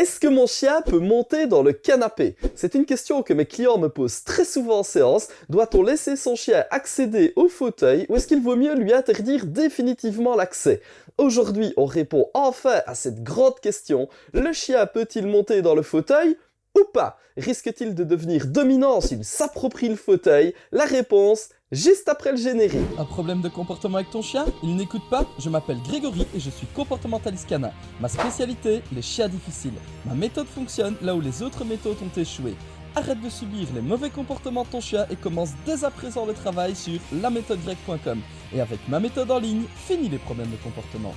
Est-ce que mon chien peut monter dans le canapé? C'est une question que mes clients me posent très souvent en séance. Doit-on laisser son chien accéder au fauteuil ou est-ce qu'il vaut mieux lui interdire définitivement l'accès? Aujourd'hui, on répond enfin à cette grande question. Le chien peut-il monter dans le fauteuil ou pas? Risque-t-il de devenir dominant s'il s'approprie le fauteuil? La réponse, juste après le générique. Un problème de comportement avec ton chien? Il n'écoute pas? Je m'appelle Grégory et je suis comportementaliste canin. Ma spécialité, les chiens difficiles. Ma méthode fonctionne là où les autres méthodes ont échoué. Arrête de subir les mauvais comportements de ton chien et commence dès à présent le travail sur laméthodegreg.com. Et avec ma méthode en ligne, finis les problèmes de comportement.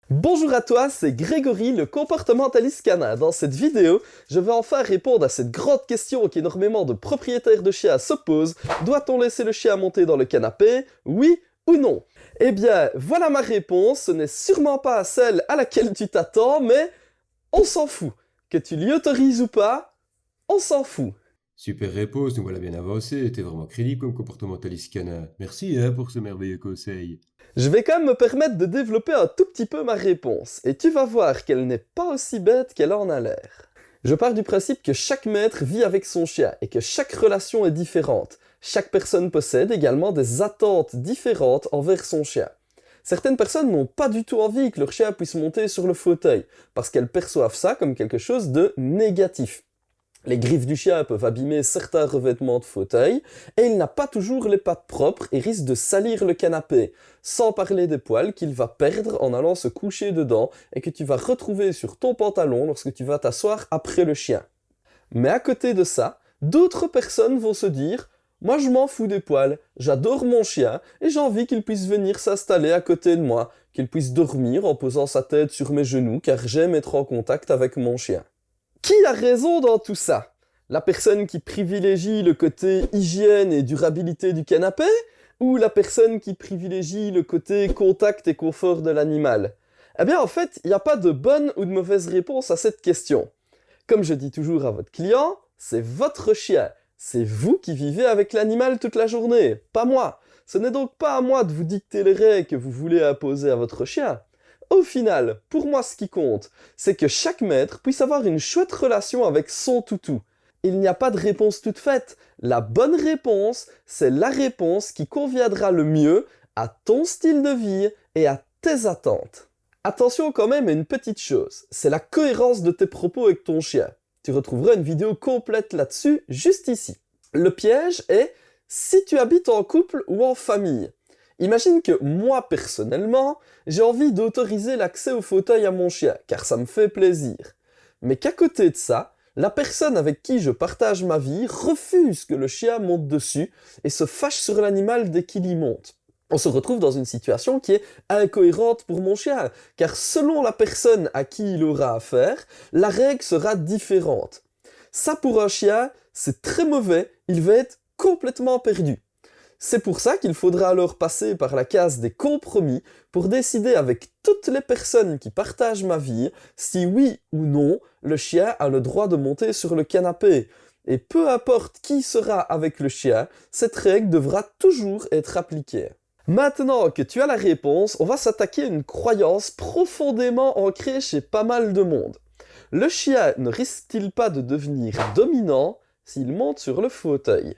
Bonjour à toi, c'est Grégory, le comportementaliste canin. Dans cette vidéo, je vais enfin répondre à cette grande question qu'énormément de propriétaires de chiens se posent. Doit-on laisser le chien monter dans le canapé? Oui ou non? Eh bien, voilà ma réponse. Ce n'est sûrement pas celle à laquelle tu t'attends, mais on s'en fout. Que tu l'y autorises ou pas, on s'en fout. Super réponse, nous voilà bien avancé, t'es vraiment crédible comme comportementaliste canin. Merci pour ce merveilleux conseil. Je vais quand même me permettre de développer un tout petit peu ma réponse, et tu vas voir qu'elle n'est pas aussi bête qu'elle en a l'air. Je pars du principe que chaque maître vit avec son chien, et que chaque relation est différente. Chaque personne possède également des attentes différentes envers son chien. Certaines personnes n'ont pas du tout envie que leur chien puisse monter sur le fauteuil, parce qu'elles perçoivent ça comme quelque chose de négatif. Les griffes du chien peuvent abîmer certains revêtements de fauteuil, et il n'a pas toujours les pattes propres et risque de salir le canapé, sans parler des poils qu'il va perdre en allant se coucher dedans et que tu vas retrouver sur ton pantalon lorsque tu vas t'asseoir après le chien. Mais à côté de ça, d'autres personnes vont se dire « Moi je m'en fous des poils, j'adore mon chien et j'ai envie qu'il puisse venir s'installer à côté de moi, qu'il puisse dormir en posant sa tête sur mes genoux car j'aime être en contact avec mon chien. » Qui a raison dans tout ça? La personne qui privilégie le côté hygiène et durabilité du canapé? Ou la personne qui privilégie le côté contact et confort de l'animal? Eh bien en fait, il n'y a pas de bonne ou de mauvaise réponse à cette question. Comme je dis toujours à votre client, c'est votre chien. C'est vous qui vivez avec l'animal toute la journée, pas moi. Ce n'est donc pas à moi de vous dicter les règles que vous voulez imposer à votre chien. Au final, pour moi ce qui compte, c'est que chaque maître puisse avoir une chouette relation avec son toutou. Il n'y a pas de réponse toute faite. La bonne réponse, c'est la réponse qui conviendra le mieux à ton style de vie et à tes attentes. Attention quand même à une petite chose, c'est la cohérence de tes propos avec ton chien. Tu retrouveras une vidéo complète là-dessus, juste ici. Le piège est si tu habites en couple ou en famille. Imagine que moi, personnellement, j'ai envie d'autoriser l'accès au fauteuil à mon chien, car ça me fait plaisir. Mais qu'à côté de ça, la personne avec qui je partage ma vie refuse que le chien monte dessus et se fâche sur l'animal dès qu'il y monte. On se retrouve dans une situation qui est incohérente pour mon chien, car selon la personne à qui il aura affaire, la règle sera différente. Ça pour un chien, c'est très mauvais, il va être complètement perdu. C'est pour ça qu'il faudra alors passer par la case des compromis pour décider avec toutes les personnes qui partagent ma vie si oui ou non le chien a le droit de monter sur le canapé. Et peu importe qui sera avec le chien, cette règle devra toujours être appliquée. Maintenant que tu as la réponse, on va s'attaquer à une croyance profondément ancrée chez pas mal de monde. Le chien ne risque-t-il pas de devenir dominant s'il monte sur le fauteuil ?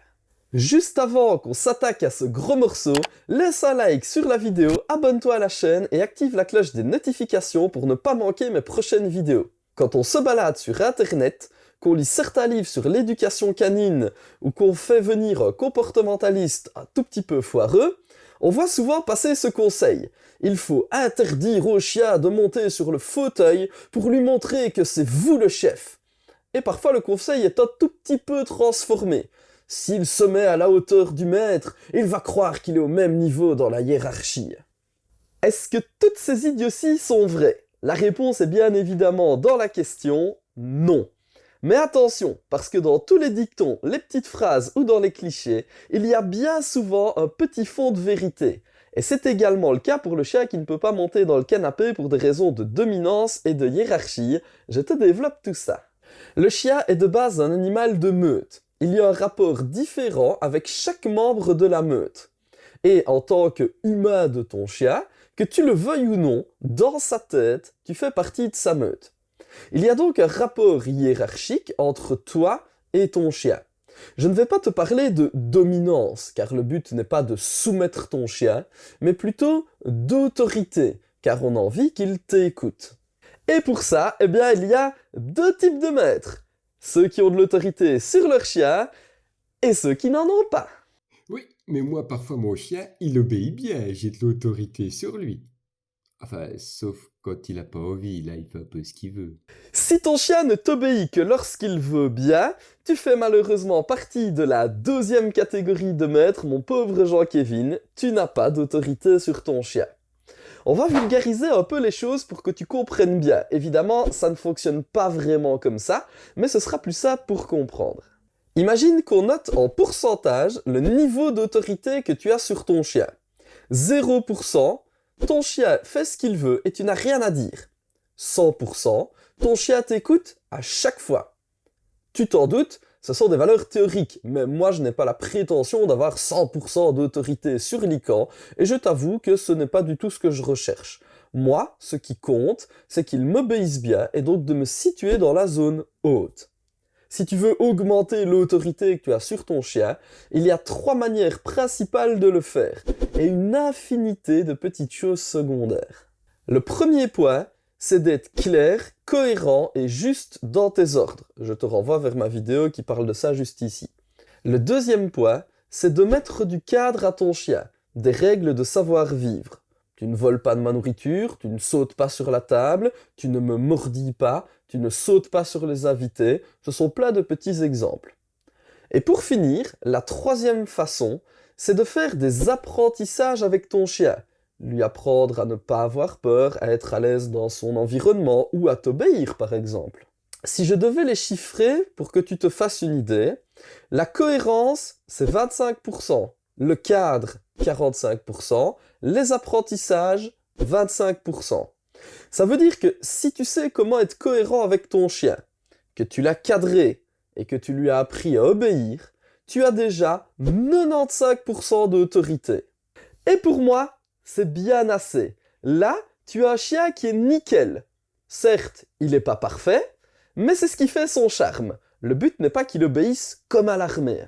Juste avant qu'on s'attaque à ce gros morceau, laisse un like sur la vidéo, abonne-toi à la chaîne et active la cloche des notifications pour ne pas manquer mes prochaines vidéos. Quand on se balade sur internet, qu'on lit certains livres sur l'éducation canine ou qu'on fait venir un comportementaliste un tout petit peu foireux, on voit souvent passer ce conseil. Il faut interdire au chien de monter sur le fauteuil pour lui montrer que c'est vous le chef. Et parfois le conseil est un tout petit peu transformé. S'il se met à la hauteur du maître, il va croire qu'il est au même niveau dans la hiérarchie. Est-ce que toutes ces idioties sont vraies? La réponse est bien évidemment dans la question non. Mais attention, parce que dans tous les dictons, les petites phrases ou dans les clichés, il y a bien souvent un petit fond de vérité. Et c'est également le cas pour le chien qui ne peut pas monter dans le canapé pour des raisons de dominance et de hiérarchie. Je te développe tout ça. Le chien est de base un animal de meute. Il y a un rapport différent avec chaque membre de la meute. Et en tant qu'humain de ton chien, que tu le veuilles ou non, dans sa tête, tu fais partie de sa meute. Il y a donc un rapport hiérarchique entre toi et ton chien. Je ne vais pas te parler de dominance, car le but n'est pas de soumettre ton chien, mais plutôt d'autorité, car on a envie qu'il t'écoute. Et pour ça, eh bien, il y a deux types de maîtres. Ceux qui ont de l'autorité sur leur chien et ceux qui n'en ont pas. Oui, mais moi, parfois, mon chien, il obéit bien, j'ai de l'autorité sur lui. Enfin, sauf quand il n'a pas envie, là, il fait un peu ce qu'il veut. Si ton chien ne t'obéit que lorsqu'il veut bien, tu fais malheureusement partie de la deuxième catégorie de maîtres, mon pauvre Jean-Kévin, tu n'as pas d'autorité sur ton chien. On va vulgariser un peu les choses pour que tu comprennes bien. Évidemment, ça ne fonctionne pas vraiment comme ça, mais ce sera plus simple pour comprendre. Imagine qu'on note en pourcentage le niveau d'autorité que tu as sur ton chien. 0%, ton chien fait ce qu'il veut et tu n'as rien à dire. 100%, ton chien t'écoute à chaque fois. Tu t'en doutes, ce sont des valeurs théoriques, mais moi je n'ai pas la prétention d'avoir 100% d'autorité sur Lycan, et je t'avoue que ce n'est pas du tout ce que je recherche. Moi, ce qui compte, c'est qu'il m'obéisse bien, et donc de me situer dans la zone haute. Si tu veux augmenter l'autorité que tu as sur ton chien, il y a 3 manières principales de le faire, et une infinité de petites choses secondaires. Le premier point, c'est d'être clair, cohérent et juste dans tes ordres. Je te renvoie vers ma vidéo qui parle de ça juste ici. Le deuxième point, c'est de mettre du cadre à ton chien, des règles de savoir-vivre. Tu ne voles pas de ma nourriture, tu ne sautes pas sur la table, tu ne me mordis pas, tu ne sautes pas sur les invités, ce sont plein de petits exemples. Et pour finir, la troisième façon, c'est de faire des apprentissages avec ton chien. Lui apprendre à ne pas avoir peur, à être à l'aise dans son environnement ou à t'obéir par exemple. Si je devais les chiffrer pour que tu te fasses une idée, la cohérence c'est 25%, le cadre 45%, les apprentissages 25%. Ça veut dire que si tu sais comment être cohérent avec ton chien, que tu l'as cadré et que tu lui as appris à obéir, tu as déjà 95% d'autorité. Et pour moi, c'est bien assez. Là, tu as un chien qui est nickel. Certes, il n'est pas parfait, mais c'est ce qui fait son charme. Le but n'est pas qu'il obéisse comme à l'armée.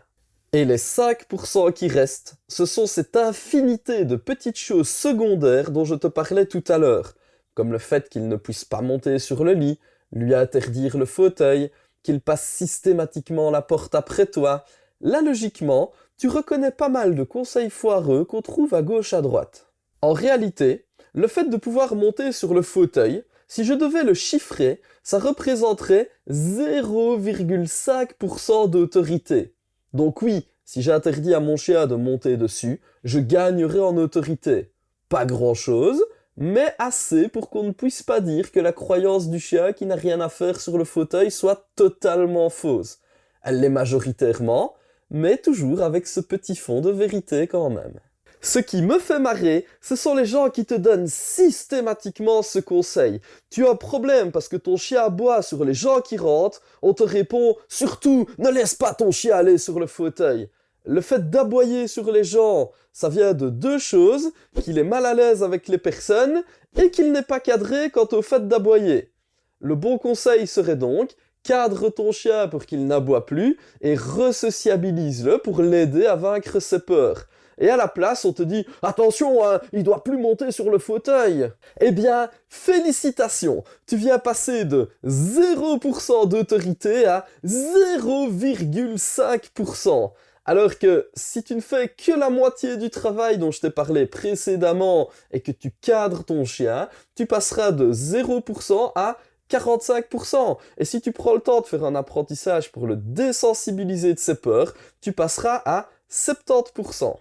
Et les 5% qui restent, ce sont cette infinité de petites choses secondaires dont je te parlais tout à l'heure, comme le fait qu'il ne puisse pas monter sur le lit, lui interdire le fauteuil, qu'il passe systématiquement la porte après toi. Là, logiquement, tu reconnais pas mal de conseils foireux qu'on trouve à gauche à droite. En réalité, le fait de pouvoir monter sur le fauteuil, si je devais le chiffrer, ça représenterait 0,5% d'autorité. Donc oui, si j'interdis à mon chien de monter dessus, je gagnerais en autorité. Pas grand-chose, mais assez pour qu'on ne puisse pas dire que la croyance du chien qui n'a rien à faire sur le fauteuil soit totalement fausse. Elle l'est majoritairement, mais toujours avec ce petit fond de vérité quand même. Ce qui me fait marrer, ce sont les gens qui te donnent systématiquement ce conseil. Tu as un problème parce que ton chien aboie sur les gens qui rentrent, on te répond « Surtout, ne laisse pas ton chien aller sur le fauteuil ». Le fait d'aboyer sur les gens, ça vient de deux choses, qu'il est mal à l'aise avec les personnes et qu'il n'est pas cadré quant au fait d'aboyer. Le bon conseil serait donc cadre ton chien pour qu'il n'aboie plus et resociabilise-le pour l'aider à vaincre ses peurs. Et à la place, on te dit « Attention, hein, il doit plus monter sur le fauteuil !» Eh bien, félicitations! Tu viens passer de 0% d'autorité à 0,5%. Alors que si tu ne fais que la moitié du travail dont je t'ai parlé précédemment et que tu cadres ton chien, tu passeras de 0% à 45%. Et si tu prends le temps de faire un apprentissage pour le désensibiliser de ses peurs, tu passeras à 70%.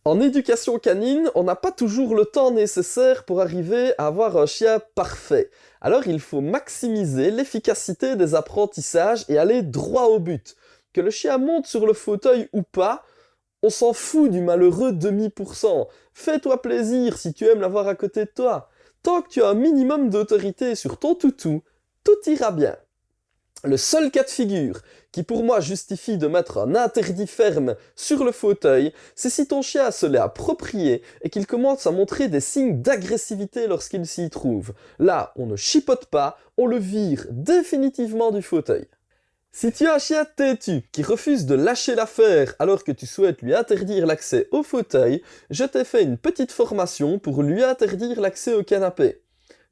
En éducation canine, on n'a pas toujours le temps nécessaire pour arriver à avoir un chien parfait. Alors il faut maximiser l'efficacité des apprentissages et aller droit au but. Que le chien monte sur le fauteuil ou pas, on s'en fout du malheureux demi-pourcent. Fais-toi plaisir si tu aimes l'avoir à côté de toi. Tant que tu as un minimum d'autorité sur ton toutou, tout ira bien. Le seul cas de figure qui pour moi justifie de mettre un interdit ferme sur le fauteuil, c'est si ton chien se l'est approprié et qu'il commence à montrer des signes d'agressivité lorsqu'il s'y trouve. Là, on ne chipote pas, on le vire définitivement du fauteuil. Si tu as un chien têtu qui refuse de lâcher l'affaire alors que tu souhaites lui interdire l'accès au fauteuil, je t'ai fait une petite formation pour lui interdire l'accès au canapé.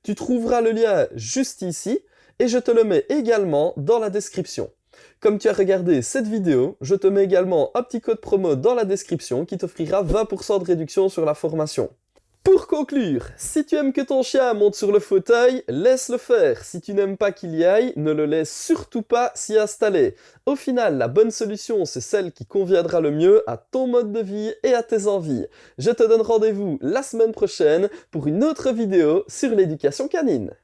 Tu trouveras le lien juste ici et je te le mets également dans la description. Comme tu as regardé cette vidéo, je te mets également un petit code promo dans la description qui t'offrira 20% de réduction sur la formation. Pour conclure, si tu aimes que ton chien monte sur le fauteuil, laisse-le faire. Si tu n'aimes pas qu'il y aille, ne le laisse surtout pas s'y installer. Au final, la bonne solution, c'est celle qui conviendra le mieux à ton mode de vie et à tes envies. Je te donne rendez-vous la semaine prochaine pour une autre vidéo sur l'éducation canine.